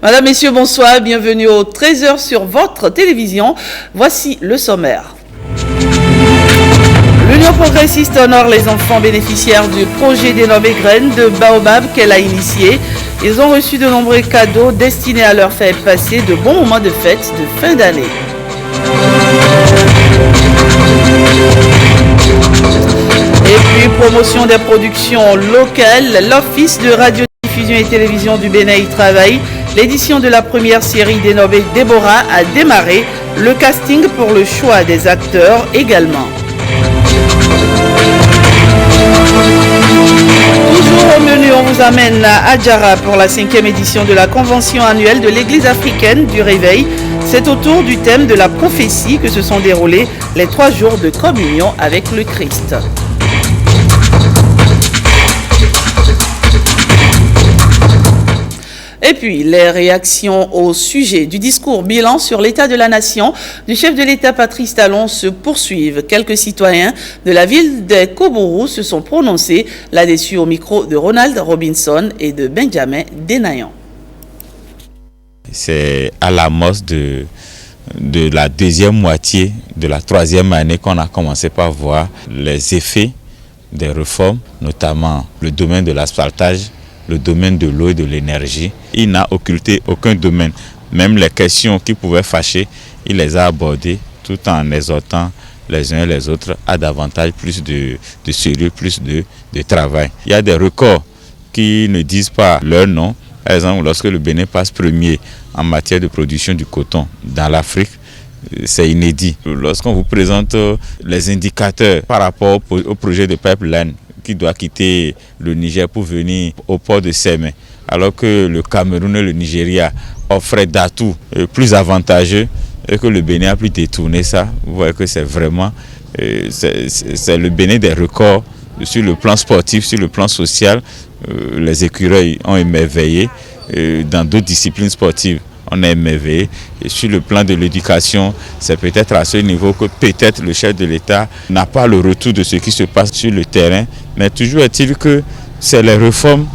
Madame, Messieurs, bonsoir, bienvenue au 13h sur votre télévision. Voici le sommaire. L'Union progressiste honore les enfants bénéficiaires du projet dénommé Graines de Baobab qu'elle a initié. Ils ont reçu de nombreux cadeaux destinés à leur faire passer de bons moments de fête de fin d'année. Et puis, promotion des productions locales, l'Office de radiodiffusion et télévision du Bénin y travaille. L'édition de la première série dénommée Déborah a démarré. Le casting pour le choix des acteurs également. Toujours au menu, on vous amène à Adjara pour la 5e édition de la convention annuelle de l'Église africaine du Réveil. C'est autour du thème de la prophétie que se sont déroulés les 3 jours de communion avec le Christ. Et puis, les réactions au sujet du discours bilan sur l'état de la nation du chef de l'État Patrice Talon se poursuivent. Quelques citoyens de la ville des Kobourou se sont prononcés là-dessus au micro de Ronald Robinson et de Benjamin Denayan. C'est à l'amorce de la deuxième moitié de la 3e année qu'on a commencé par voir les effets des réformes, notamment le domaine de l'asphaltage, le domaine de l'eau et de l'énergie. Il n'a occulté aucun domaine. Même les questions qui pouvaient fâcher, il les a abordées tout en exhortant les uns et les autres à davantage plus de sérieux, plus de travail. Il y a des records qui ne disent pas leur nom. Par exemple, lorsque le Bénin passe premier en matière de production du coton dans l'Afrique, c'est inédit. Lorsqu'on vous présente les indicateurs par rapport au projet de pipeline qui doit quitter le Niger pour venir au port de Sémé, alors que le Cameroun et le Nigeria offraient d'atouts plus avantageux et que le Bénin a pu détourner ça. Vous voyez que c'est vraiment c'est le Bénin des records sur le plan sportif, sur le plan social. Les écureuils ont émerveillé. Dans d'autres disciplines sportives, on a émerveillé. Et sur le plan de l'éducation, c'est peut-être à ce niveau que peut-être le chef de l'État n'a pas le retour de ce qui se passe sur le terrain. Mais toujours est-il que c'est les réformes,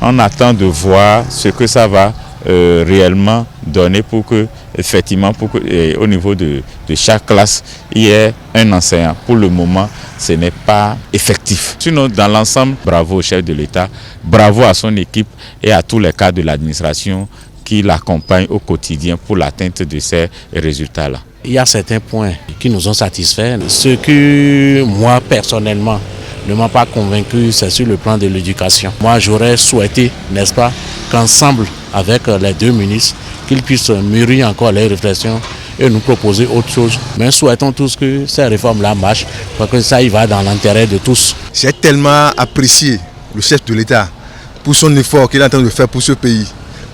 on attend de voir ce que ça va réellement donner pour que, effectivement, au niveau de chaque classe, il y ait un enseignant. Pour le moment, ce n'est pas effectif. Sinon, dans l'ensemble, bravo au chef de l'État, bravo à son équipe et à tous les cadres de l'administration qui l'accompagnent au quotidien pour l'atteinte de ces résultats-là. Il y a certains points qui nous ont satisfaits. Ce que moi, personnellement, ne m'a pas convaincu, c'est sur le plan de l'éducation. Moi, j'aurais souhaité, n'est-ce pas, qu'ensemble, avec les 2 ministres, qu'ils puissent mûrir encore les réflexions et nous proposer autre chose. Mais souhaitons tous que ces réformes-là marchent, parce que ça y va dans l'intérêt de tous. J'ai tellement apprécié le chef de l'État pour son effort qu'il est en train de faire pour ce pays.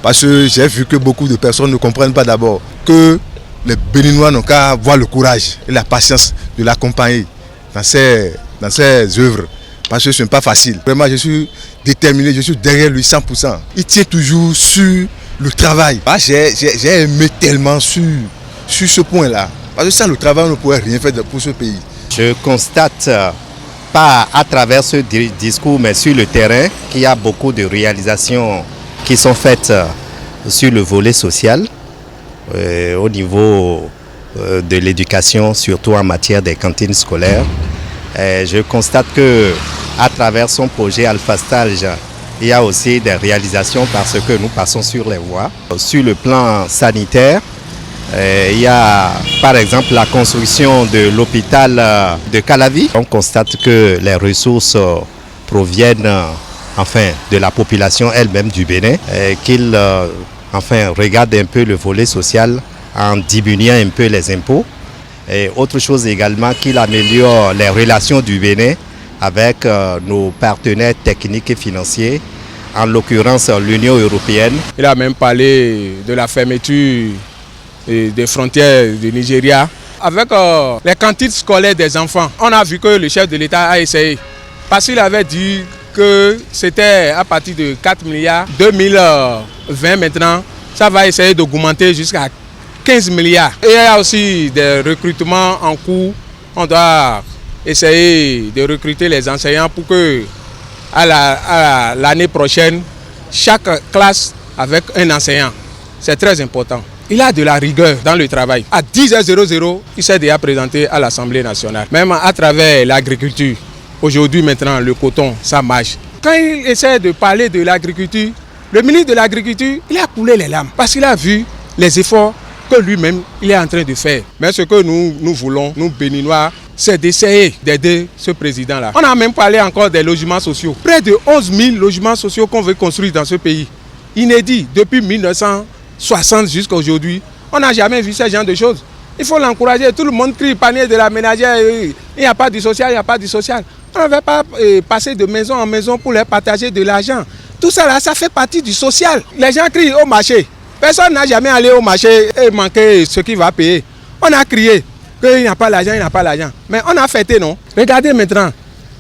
Parce que j'ai vu que beaucoup de personnes ne comprennent pas d'abord que les Béninois n'ont qu'à avoir le courage et la patience de l'accompagner dans ses œuvres. Parce que ce n'est pas facile. Vraiment, je suis déterminé, je suis derrière lui 100%. Il tient toujours sur le travail. J'ai aimé tellement sur ce point-là. Parce que sans le travail, on ne pourrait rien faire pour ce pays. Je constate, pas à travers ce discours, mais sur le terrain, qu'il y a beaucoup de réalisations qui sont faites sur le volet social, au niveau de l'éducation, surtout en matière des cantines scolaires. Je constate que à travers son projet Alpha Stage, il y a aussi des réalisations parce que nous passons sur les voies. Sur le plan sanitaire, il y a par exemple la construction de l'hôpital de Calavi. On constate que les ressources proviennent de la population elle-même du Bénin, qu'il regarde un peu le volet social en diminuant un peu les impôts. Et autre chose également, qu'il améliore les relations du Bénin avec nos partenaires techniques et financiers, en l'occurrence l'Union européenne. Il a même parlé de la fermeture des frontières du Nigeria. Avec les cantines scolaires des enfants, on a vu que le chef de l'État a essayé. Parce qu'il avait dit que c'était à partir de 4 milliards. 2020 maintenant, ça va essayer d'augmenter jusqu'à 15 milliards. Et il y a aussi des recrutements en cours. On doit essayer de recruter les enseignants pour que à l'année prochaine, chaque classe avec un enseignant. c'est très important. Il a de la rigueur dans le travail. À 10h00, il s'est déjà présenté à l'Assemblée nationale. Même à travers l'agriculture, aujourd'hui maintenant, le coton, ça marche. Quand il essaie de parler de l'agriculture, le ministre de l'Agriculture, il a coulé les larmes parce qu'il a vu les efforts que lui-même il est en train de faire. Mais ce que nous voulons, nous Béninois, c'est d'essayer d'aider ce président-là. On a même parlé encore des logements sociaux. Près de 11 000 logements sociaux qu'on veut construire dans ce pays. Inédit, depuis 1960 jusqu'à aujourd'hui, on n'a jamais vu ce genre de choses. Il faut l'encourager. Tout le monde crie panier de la ménagère. Il n'y a pas du social, il n'y a pas du social. On ne va pas passer de maison en maison pour leur partager de l'argent. Tout ça là, ça fait partie du social. Les gens crient au marché. Personne n'a jamais allé au marché et manqué ce qu'il va payer. On a crié qu'il n'y a pas l'argent, il n'y a pas l'argent. Mais on a fêté, non? Regardez maintenant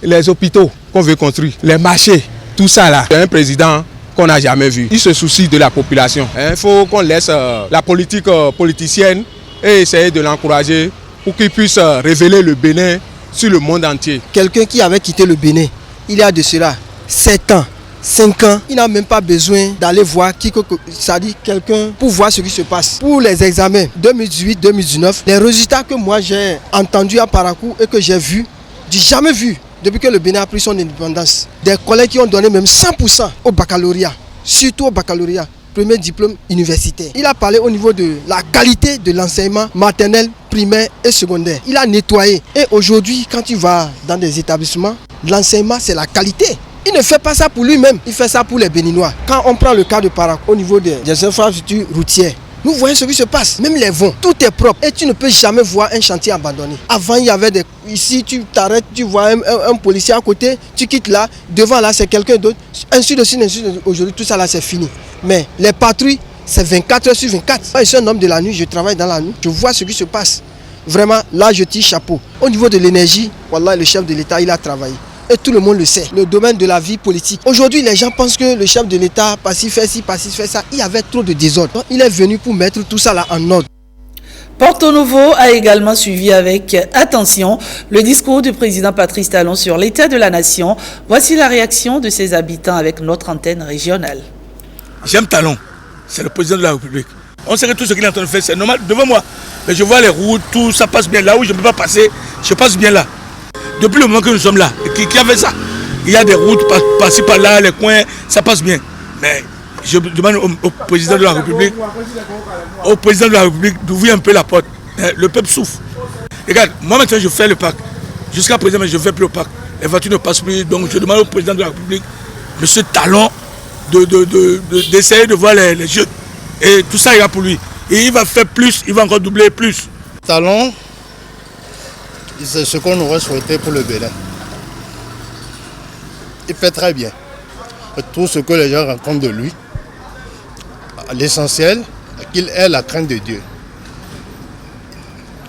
les hôpitaux qu'on veut construire, les marchés, tout ça là. C'est un président qu'on n'a jamais vu. Il se soucie de la population. Il faut qu'on laisse la politique politicienne et essayer de l'encourager pour qu'il puisse révéler le Bénin sur le monde entier. Quelqu'un qui avait quitté le Bénin, il y a de cela 7 ans. 5 ans, il n'a même pas besoin d'aller voir quelqu'un pour voir ce qui se passe. Pour les examens 2018-2019, les résultats que moi j'ai entendus à Parakou et que j'ai vus, j'ai jamais vu depuis que le Bénin a pris son indépendance. Des collègues qui ont donné même 100% au baccalauréat, surtout au baccalauréat, premier diplôme universitaire. Il a parlé au niveau de la qualité de l'enseignement maternel, primaire et secondaire. Il a nettoyé. Et aujourd'hui, quand il va dans des établissements, l'enseignement c'est la qualité. Il ne fait pas ça pour lui-même, il fait ça pour les Béninois. Quand on prend le cas de Parakou au niveau des infrastructures routières, nous voyons ce qui se passe, même les vents, tout est propre et tu ne peux jamais voir un chantier abandonné. Avant il y avait ici tu t'arrêtes, tu vois un policier à côté, tu quittes là, devant là c'est quelqu'un d'autre, ainsi de suite. Aujourd'hui tout ça là c'est fini. Mais les patrouilles, c'est 24 heures sur 24. Moi, je suis un homme de la nuit, je travaille dans la nuit, je vois ce qui se passe. Vraiment, là je tire chapeau. Au niveau de l'énergie, wallah, le chef de l'État il a travaillé. Et tout le monde le sait, le domaine de la vie politique. Aujourd'hui, les gens pensent que le chef de l'État, parce qu'il fait ci, parce qu'il fait ça, il y avait trop de désordre. Il est venu pour mettre tout ça là en ordre. Porto Novo a également suivi avec attention le discours du président Patrice Talon sur l'état de la nation. Voici la réaction de ses habitants avec notre antenne régionale. J'aime Talon, c'est le président de la République. On sait que tout ce qu'il est en train de faire, c'est normal devant moi. Mais je vois les routes, tout ça passe bien. Là où je ne peux pas passer, je passe bien là. Depuis le moment que nous sommes là, qui a fait ça? Il y a des routes par-ci par-là, les coins, ça passe bien. Mais je demande au président de la République, d'ouvrir un peu la porte. Le peuple souffre. Regarde, moi maintenant je fais le parc. Jusqu'à présent, je ne fais plus le parc. Les voitures ne passent plus. Donc je demande au président de la République, M. Talon, d'essayer de voir les jeux. Et tout ça ira pour lui. Et il va faire plus, il va encore doubler plus. Talon, c'est ce qu'on aurait souhaité pour le Bénin. Il fait très bien. Tout ce que les gens racontent de lui, l'essentiel, qu'il ait la crainte de Dieu.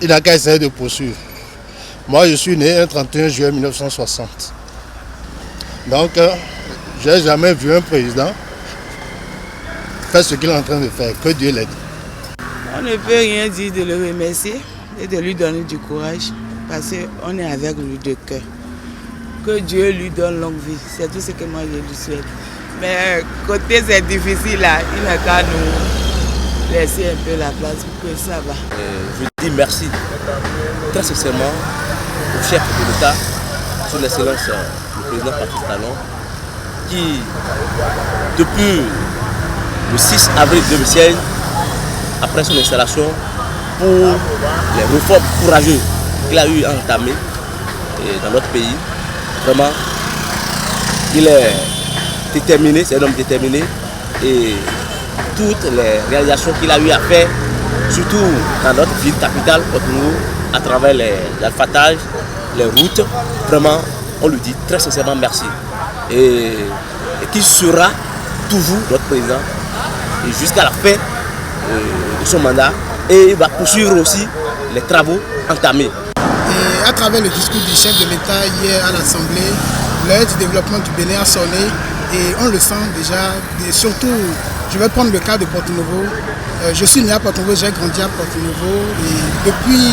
Il n'a qu'à essayer de poursuivre. Moi, je suis né un 31 juillet 1960. Donc, je n'ai jamais vu un président faire ce qu'il est en train de faire. Que Dieu l'aide. On ne peut rien dire de le remercier et de lui donner du courage. Parce qu'on est avec lui de cœur. Que Dieu lui donne longue vie. C'est tout ce que moi je lui souhaite. Mais côté c'est difficile là, il n'a qu'à nous laisser un peu la place pour que ça va. Je dis merci très sincèrement au chef de l'État, son excellence le président Patrice Talon, qui depuis le 6 avril 2016, après son installation, pour les réformes courageuses qu'il a eu à entamer dans notre pays. Vraiment, il est déterminé, c'est un homme déterminé et toutes les réalisations qu'il a eu à faire, surtout dans notre ville capitale, Porto Novo, à travers les alphatages, les routes, vraiment, on lui dit très sincèrement merci. Et qu'il sera toujours notre président jusqu'à la fin de son mandat et il va poursuivre aussi les travaux entamés. Et à travers le discours du chef de l'État hier à l'Assemblée, l'heure du développement du Bénin a sonné et on le sent déjà. Et surtout, je vais prendre le cas de Porto Novo. Je suis né à Porto Novo, j'ai grandi à Porto Novo et depuis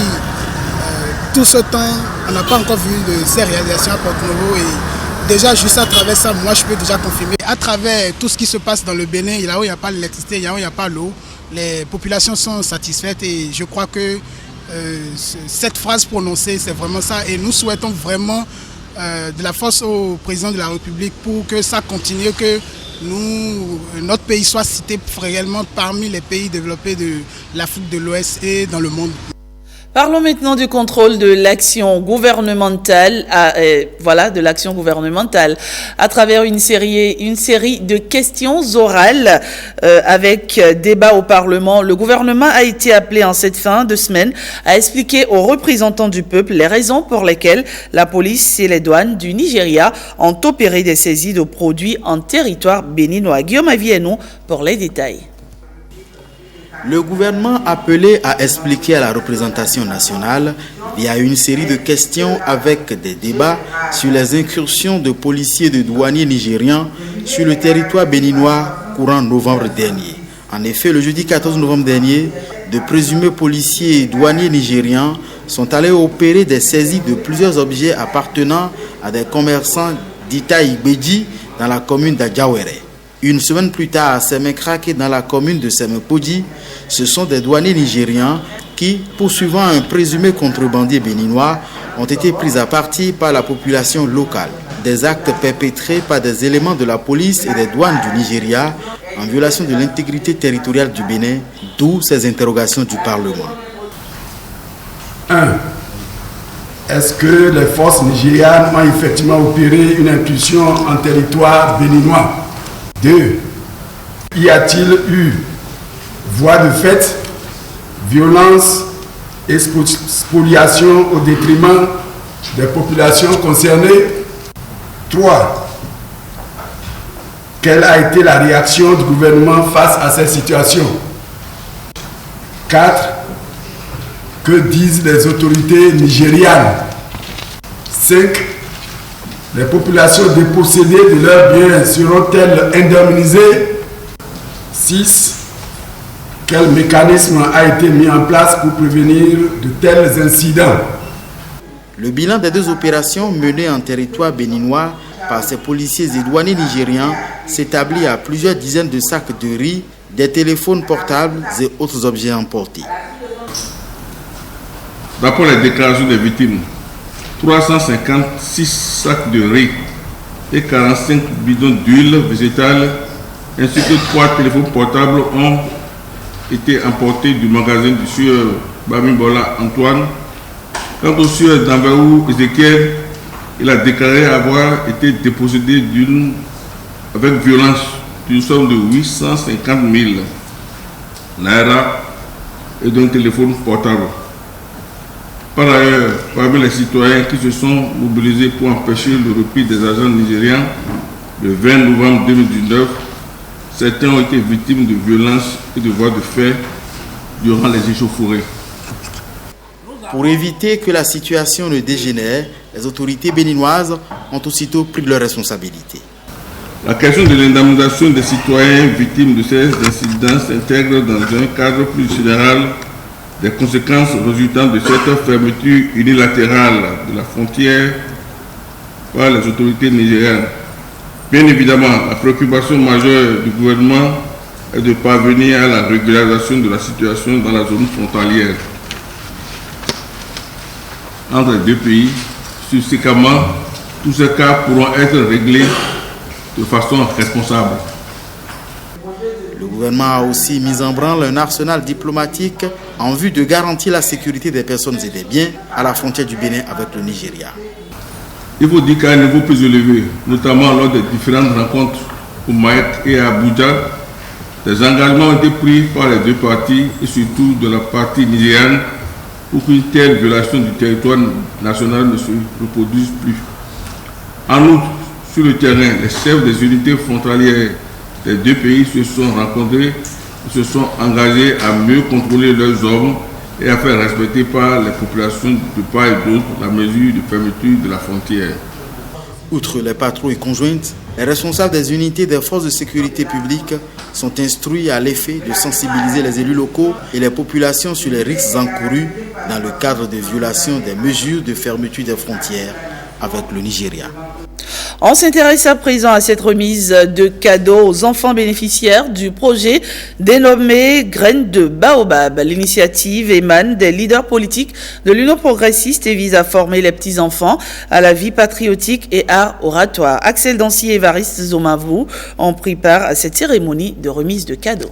tout ce temps, on n'a pas encore vu de ces réalisations à Porto Novo et déjà juste à travers ça, moi je peux déjà confirmer. À travers tout ce qui se passe dans le Bénin, là où il n'y a pas l'électricité, là où il n'y a pas l'eau, les populations sont satisfaites et je crois que cette phrase prononcée, c'est vraiment ça. Et nous souhaitons vraiment de la force au président de la République pour que ça continue, que notre pays soit cité réellement parmi les pays développés de l'Afrique de l'Ouest et dans le monde. Parlons maintenant du contrôle de l'action gouvernementale, à travers une série de questions orales avec débat au Parlement. Le gouvernement a été appelé en cette fin de semaine à expliquer aux représentants du peuple les raisons pour lesquelles la police et les douanes du Nigeria ont opéré des saisies de produits en territoire béninois. Guillaume Avienou pour les détails. Le gouvernement appelé à expliquer à la représentation nationale via une série de questions avec des débats sur les incursions de policiers et de douaniers nigérians sur le territoire béninois courant novembre dernier. En effet, le jeudi 14 novembre dernier, de présumés policiers et douaniers nigérians sont allés opérer des saisies de plusieurs objets appartenant à des commerçants d'Itaï-Bédi dans la commune d'Adjawere. Une semaine plus tard, à Semekrake, dans la commune de Semepodi, ce sont des douaniers nigérians qui, poursuivant un présumé contrebandier béninois, ont été pris à partie par la population locale. Des actes perpétrés par des éléments de la police et des douanes du Nigeria en violation de l'intégrité territoriale du Bénin, d'où ces interrogations du Parlement. 1. Est-ce que les forces nigérianes ont effectivement opéré une incursion en territoire béninois? 2. Y a-t-il eu voie de fait, violence et spoliation au détriment des populations concernées? 3. Quelle a été la réaction du gouvernement face à cette situation? 4. Que disent les autorités nigérianes? 5. Les populations dépossédées de leurs biens seront-elles indemnisées? 6. Quel mécanisme a été mis en place pour prévenir de tels incidents? Le bilan des deux opérations menées en territoire béninois par ces policiers et douaniers nigérians s'établit à plusieurs dizaines de sacs de riz, des téléphones portables et autres objets emportés. D'après les déclarations des victimes, 356 sacs de riz et 45 bidons d'huile végétale ainsi que 3 téléphones portables ont été emportés du magasin du sieur Bamimbola Antoine. Quant au sieur Dambaou Ezekiel, il a déclaré avoir été dépossédé avec violence d'une somme de 850 000 naira et d'un téléphone portable. Par ailleurs, parmi les citoyens qui se sont mobilisés pour empêcher le repli des agents nigérians le 20 novembre 2019, certains ont été victimes de violences et de voies de fait durant les échauffourées. Pour éviter que la situation ne dégénère, les autorités béninoises ont aussitôt pris leurs responsabilités. La question de l'indemnisation des citoyens victimes de ces incidents s'intègre dans un cadre plus général des conséquences résultant de cette fermeture unilatérale de la frontière par les autorités nigériennes. Bien évidemment, la préoccupation majeure du gouvernement est de parvenir à la régularisation de la situation dans la zone frontalière entre les deux pays. Subséquemment, tous ces cas pourront être réglés de façon responsable. Le gouvernement a aussi mis en branle un arsenal diplomatique en vue de garantir la sécurité des personnes et des biens à la frontière du Bénin avec le Nigeria. Il faut dire qu'à un niveau plus élevé, notamment lors des différentes rencontres au Maïk et à Abuja, des engagements ont été pris par les deux parties et surtout de la partie nigériane pour qu'une telle violation du territoire national ne se reproduise plus. En outre, sur le terrain, les chefs des unités frontalières des deux pays se sont rencontrés et se sont engagés à mieux contrôler leurs hommes et à faire respecter par les populations de part et d'autre la mesure de fermeture de la frontière. Outre les patrouilles conjointes, les responsables des unités des forces de sécurité publique sont instruits à l'effet de sensibiliser les élus locaux et les populations sur les risques encourus dans le cadre de violation des mesures de fermeture des frontières avec le Nigeria. On s'intéresse à présent à cette remise de cadeaux aux enfants bénéficiaires du projet dénommé Graines de Baobab. L'initiative émane des leaders politiques de l'Union progressiste et vise à former les petits-enfants à la vie patriotique et art oratoire. Axel Dancy et Évariste Zomavou ont pris part à cette cérémonie de remise de cadeaux.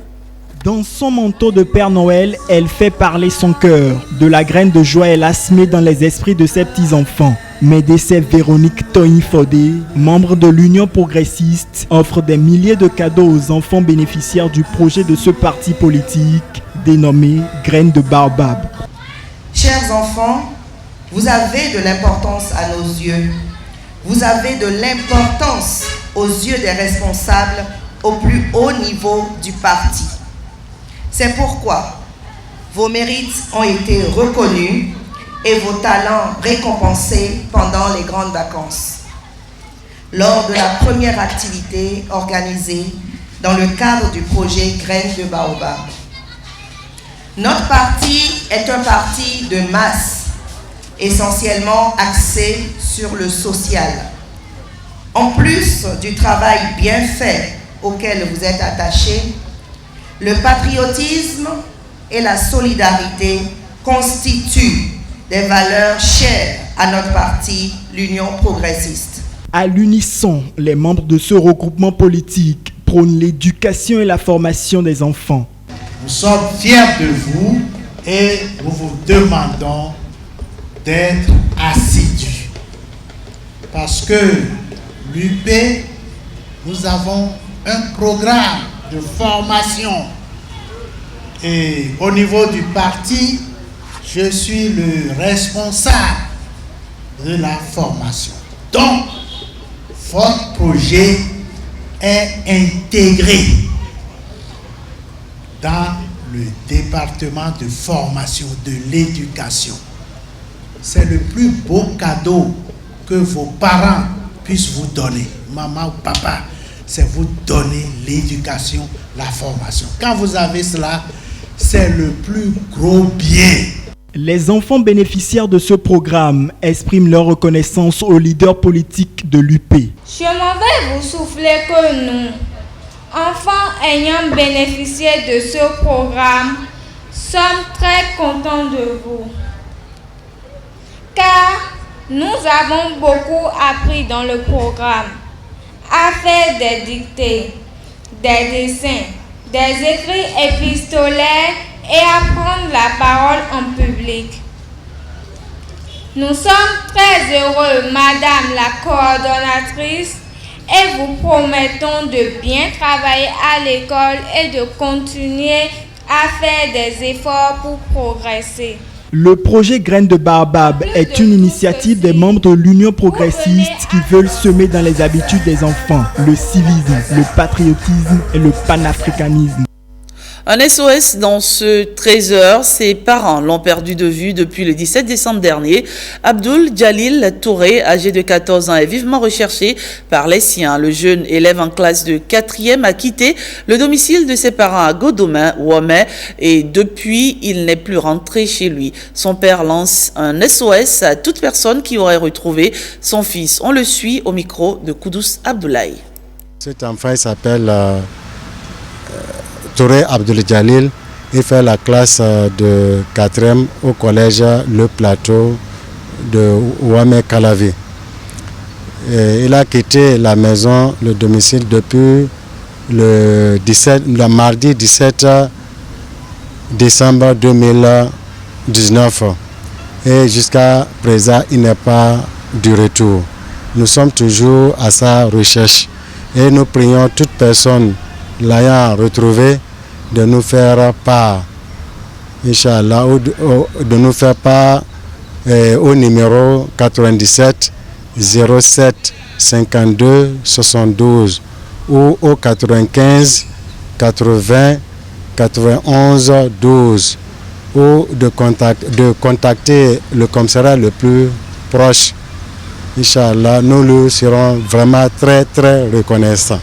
Dans son manteau de Père Noël, elle fait parler son cœur. De la graine de joie, elle a semé dans les esprits de ses petits-enfants. Médecin Véronique Toyin-Fodé, membre de l'Union progressiste, offre des milliers de cadeaux aux enfants bénéficiaires du projet de ce parti politique dénommé Graines de Baobab. Chers enfants, vous avez de l'importance à nos yeux. Vous avez de l'importance aux yeux des responsables au plus haut niveau du parti. C'est pourquoi vos mérites ont été reconnus et vos talents récompensés pendant les grandes vacances. Lors de la première activité organisée dans le cadre du projet Graines de Baobab. Notre parti est un parti de masse, essentiellement axé sur le social. En plus du travail bien fait auquel vous êtes attachés, le patriotisme et la solidarité constituent des valeurs chères à notre parti, l'Union progressiste. À l'unisson, les membres de ce regroupement politique prônent l'éducation et la formation des enfants. Nous sommes fiers de vous et nous vous demandons d'être assidus. Parce que l'UP, nous avons un programme de formation. Et au niveau du parti, je suis le responsable de la formation. Donc, votre projet est intégré dans le département de formation de l'éducation. C'est le plus beau cadeau que vos parents puissent vous donner, maman ou papa. C'est vous donner l'éducation, la formation. Quand vous avez cela, c'est le plus gros bien. Les enfants bénéficiaires de ce programme expriment leur reconnaissance aux leaders politiques de l'UP. Je m'en vais vous souffler que nous, enfants ayant bénéficié de ce programme, sommes très contents de vous. Car nous avons beaucoup appris dans le programme. À faire des dictées, des dessins, des écrits épistolaires et à prendre la parole en public. Nous sommes très heureux, Madame la coordonnatrice, et vous promettons de bien travailler à l'école et de continuer à faire des efforts pour progresser. Le projet Graines de Baobab est une initiative des membres de l'Union progressiste qui veulent semer dans les habitudes des enfants le civisme, le patriotisme et le panafricanisme. Un SOS dans ce trésor, ses parents l'ont perdu de vue depuis le 17 décembre dernier. Abdul Jalil Touré, âgé de 14 ans, est vivement recherché par les siens. Le jeune élève en classe de 4e a quitté le domicile de ses parents à Godomain, Ouamé, et depuis, il n'est plus rentré chez lui. Son père lance un SOS à toute personne qui aurait retrouvé son fils. On le suit au micro de Koudous Abdoulaye. Cet enfant s'appelle Touré Abdul Jalil. Il fait la classe de 4e au collège Le Plateau de Ouamé Calavi. Il a quitté la maison, le domicile, depuis le mardi 17 décembre 2019. Et jusqu'à présent, il n'est pas du retour. Nous sommes toujours à sa recherche. Et nous prions toute personne l'ayant retrouvé de nous faire part, Inch'Allah, de nous faire part au numéro 97 07 52 72 ou au 95 80 91 12 ou de contacter le commissariat le plus proche. Inch'Allah, nous lui serons vraiment très très reconnaissants.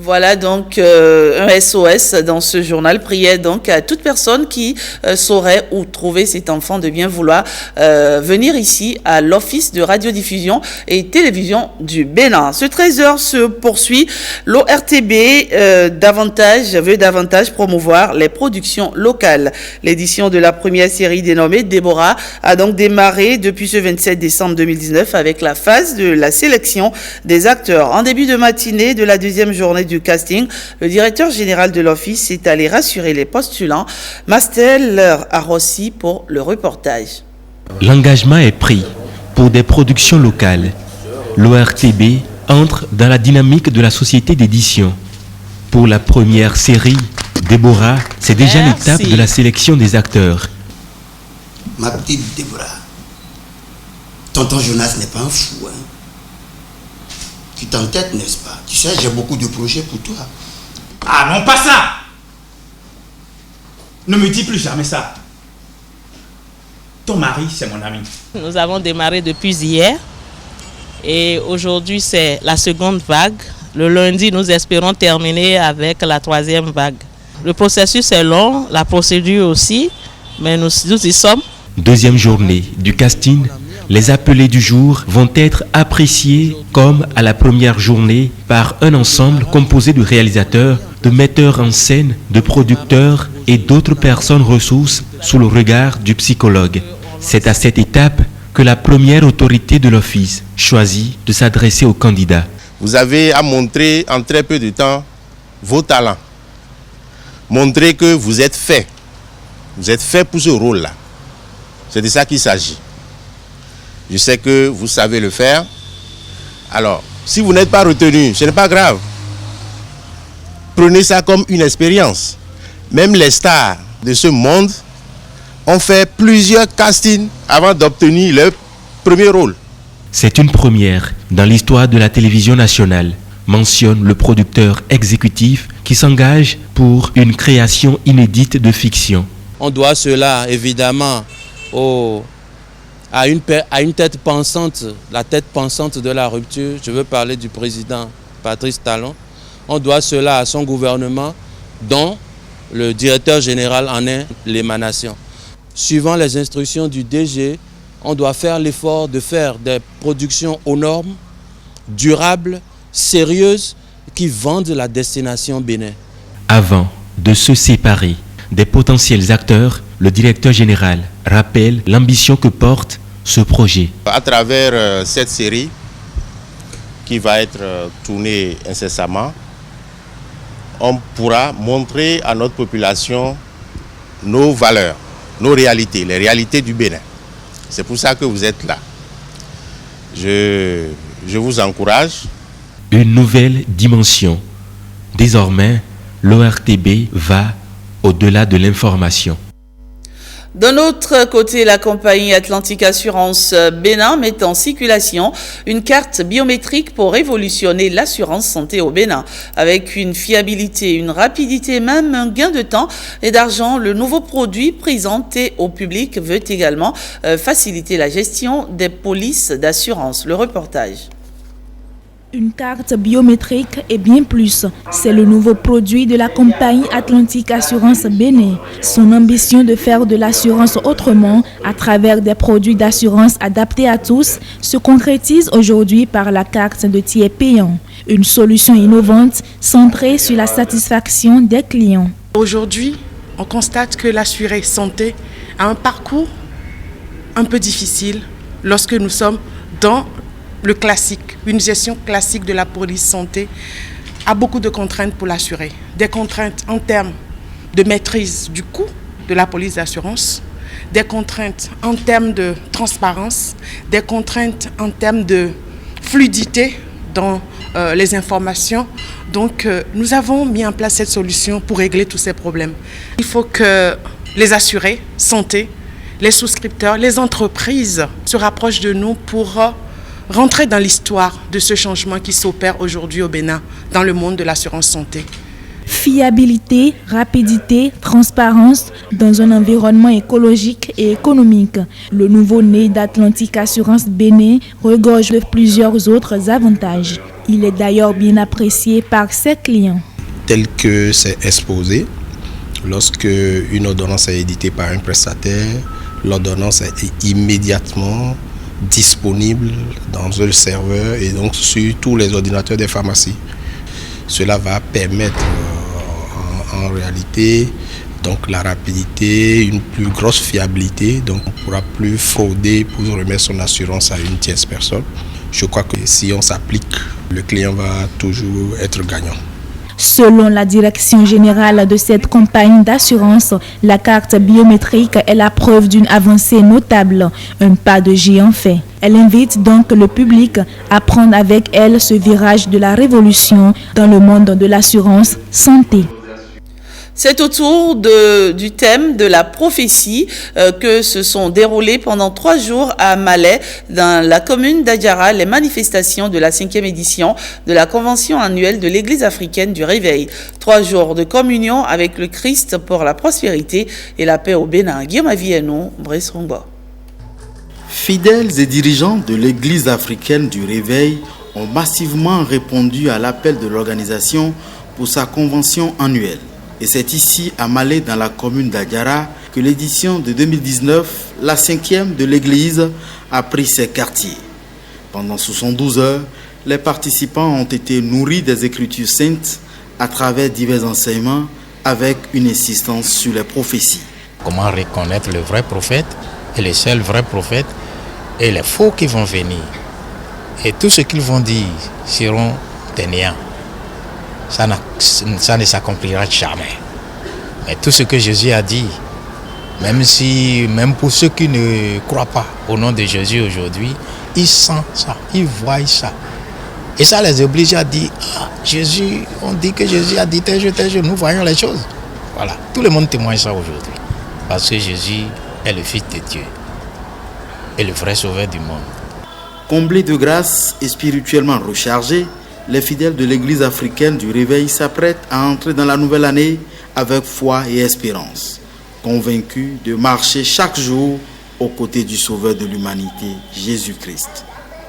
Voilà donc un SOS dans ce journal. Priait donc à toute personne qui saurait où trouver cet enfant de bien vouloir venir ici à l'Office de radiodiffusion et télévision du Bénin. Ce 13h se poursuit. L'ORTB veut davantage promouvoir les productions locales. L'édition de la première série dénommée Déborah a donc démarré depuis ce 27 décembre 2019 avec la phase de la sélection des acteurs. En début de matinée de la deuxième journée du casting, le directeur général de l'Office est allé rassurer les postulants. Mastel Arossi pour le reportage. L'engagement est pris pour des productions locales. L'ORTB entre dans la dynamique de la société d'édition. Pour la première série, Déborah, c'est déjà l'étape de la sélection des acteurs. Ma petite Déborah, tonton Jonas n'est pas un fou, hein? Tu t'entêtes, n'est-ce pas? Tu sais, j'ai beaucoup de projets pour toi. Ah non, pas ça! Ne me dis plus jamais ça. Ton mari, c'est mon ami. Nous avons démarré depuis hier et aujourd'hui c'est la seconde vague. Le lundi, nous espérons terminer avec la troisième vague. Le processus est long, la procédure aussi, mais nous y sommes. Deuxième journée du casting. Les appelés du jour vont être appréciés comme à la première journée par un ensemble composé de réalisateurs, de metteurs en scène, de producteurs et d'autres personnes ressources sous le regard du psychologue. C'est à cette étape que la première autorité de l'Office choisit de s'adresser aux candidats. Vous avez à montrer en très peu de temps vos talents. Montrer que vous êtes fait. Vous êtes fait pour ce rôle-là. C'est de ça qu'il s'agit. Je sais que vous savez le faire. Alors, si vous n'êtes pas retenu, ce n'est pas grave. Prenez ça comme une expérience. Même les stars de ce monde ont fait plusieurs castings avant d'obtenir leur premier rôle. C'est une première dans l'histoire de la télévision nationale, mentionne le producteur exécutif qui s'engage pour une création inédite de fiction. On doit cela évidemment à une tête pensante, la tête pensante de la rupture. Je veux parler du président Patrice Talon. On doit cela à son gouvernement dont le directeur général en est l'émanation. Suivant les instructions du DG, on doit faire l'effort de faire des productions aux normes, durables, sérieuses, qui vendent la destination Bénin. Avant de se séparer des potentiels acteurs, le directeur général rappelle l'ambition que porte ce projet. À travers cette série qui va être tournée incessamment, on pourra montrer à notre population nos valeurs, nos réalités, les réalités du Bénin. C'est pour ça que vous êtes là. Je vous encourage. Une nouvelle dimension. Désormais, l'ORTB va au-delà de l'information. D'un autre côté, la compagnie Atlantique Assurance Bénin met en circulation une carte biométrique pour révolutionner l'assurance santé au Bénin. Avec une fiabilité, une rapidité, même un gain de temps et d'argent, le nouveau produit présenté au public veut également faciliter la gestion des polices d'assurance. Le reportage. Une carte biométrique et bien plus, c'est le nouveau produit de la compagnie Atlantique Assurance Bénin. Son ambition de faire de l'assurance autrement à travers des produits d'assurance adaptés à tous se concrétise aujourd'hui par la carte de tiers payant, une solution innovante centrée sur la satisfaction des clients. Aujourd'hui, on constate que l'assuré santé a un parcours un peu difficile lorsque nous sommes dans le classique, une gestion classique de la police santé a beaucoup de contraintes pour l'assuré. Des contraintes en termes de maîtrise du coût de la police d'assurance, des contraintes en termes de transparence, des contraintes en termes de fluidité dans les informations. Donc nous avons mis en place cette solution pour régler tous ces problèmes. Il faut que les assurés santé, les souscripteurs, les entreprises se rapprochent de nous pour rentrer dans l'histoire de ce changement qui s'opère aujourd'hui au Bénin dans le monde de l'assurance santé. Fiabilité, rapidité, transparence dans un environnement écologique et économique. Le nouveau-né d'Atlantique Assurance Bénin regorge de plusieurs autres avantages. Il est d'ailleurs bien apprécié par ses clients. Tel que c'est exposé, lorsque une ordonnance est éditée par un prestataire, l'ordonnance est immédiatement disponible dans un serveur et donc sur tous les ordinateurs des pharmacies. Cela va permettre en réalité donc la rapidité, une plus grosse fiabilité, donc on ne pourra plus frauder pour remettre son assurance à une tierce personne. Je crois que si on s'applique, le client va toujours être gagnant. Selon la direction générale de cette campagne d'assurance, la carte biométrique est la preuve d'une avancée notable, un pas de géant fait. Elle invite donc le public à prendre avec elle ce virage de la révolution dans le monde de l'assurance santé. C'est autour du thème de la prophétie que se sont déroulées pendant 3 jours à Malais, dans la commune d'Adjara, les manifestations de la 5e édition de la Convention annuelle de l'Église africaine du Réveil. 3 jours de communion avec le Christ pour la prospérité et la paix au Bénin. Guillaume Aviano, Brice Rongba. Fidèles et dirigeants de l'Église africaine du Réveil ont massivement répondu à l'appel de l'organisation pour sa convention annuelle. Et c'est ici, à Malais, dans la commune d'Adjara, que l'édition de 2019, la 5e de l'Église, a pris ses quartiers. Pendant 72 heures, les participants ont été nourris des Écritures saintes à travers divers enseignements avec une insistance sur les prophéties. Comment reconnaître le vrai prophète et les seuls vrais prophètes et les faux qui vont venir. Et tout ce qu'ils vont dire seront des néants. Ça ne s'accomplira jamais. Mais tout ce que Jésus a dit, même pour ceux qui ne croient pas au nom de Jésus aujourd'hui, ils sentent ça, ils voient ça. Et ça les oblige à dire, Jésus, on dit que Jésus a dit tel jour, nous voyons les choses. Voilà, tout le monde témoigne ça aujourd'hui. Parce que Jésus est le Fils de Dieu et le vrai sauveur du monde. Comblés de grâce et spirituellement rechargés, les fidèles de l'Église africaine du Réveil s'apprêtent à entrer dans la nouvelle année avec foi et espérance, convaincus de marcher chaque jour aux côtés du Sauveur de l'humanité, Jésus-Christ.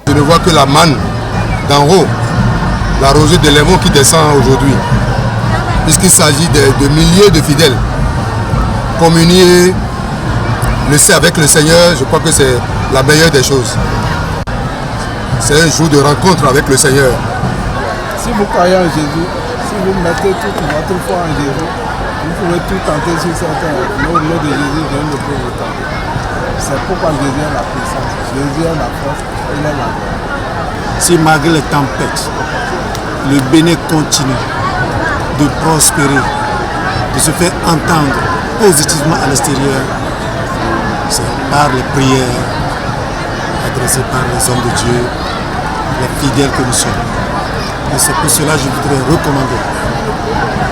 Je ne vois que la manne d'en haut, la rosée de l'émon qui descend aujourd'hui, puisqu'il s'agit de milliers de fidèles. Communier, laisser avec le Seigneur, je crois que c'est la meilleure des choses. C'est un jour de rencontre avec le Seigneur. Si vous croyez en Jésus, si vous mettez toute votre foi en Jésus, vous pouvez tout tenter sur cette terre. Au nom de Jésus, je ne peux vous tenter. C'est pourquoi Jésus est la puissance, Jésus est la force, il est la gloire. Si malgré les tempêtes, le Bénin continue de prospérer, de se faire entendre positivement à l'extérieur, c'est par les prières adressées par les hommes de Dieu, les fidèles que nous sommes. Et c'est pour cela que je voudrais recommander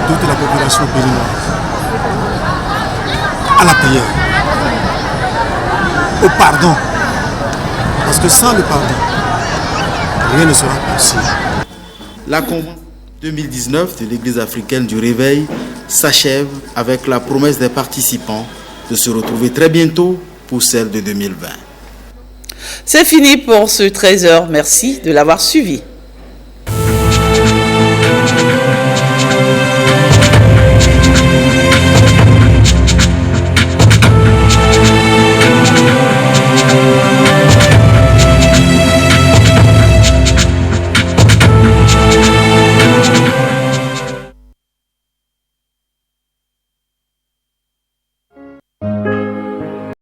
toute la population béninoise à la prière, au pardon. Parce que sans le pardon, rien ne sera possible. La convention 2019 de l'Église africaine du Réveil s'achève avec la promesse des participants de se retrouver très bientôt pour celle de 2020. C'est fini pour ce 13h. Merci de l'avoir suivi.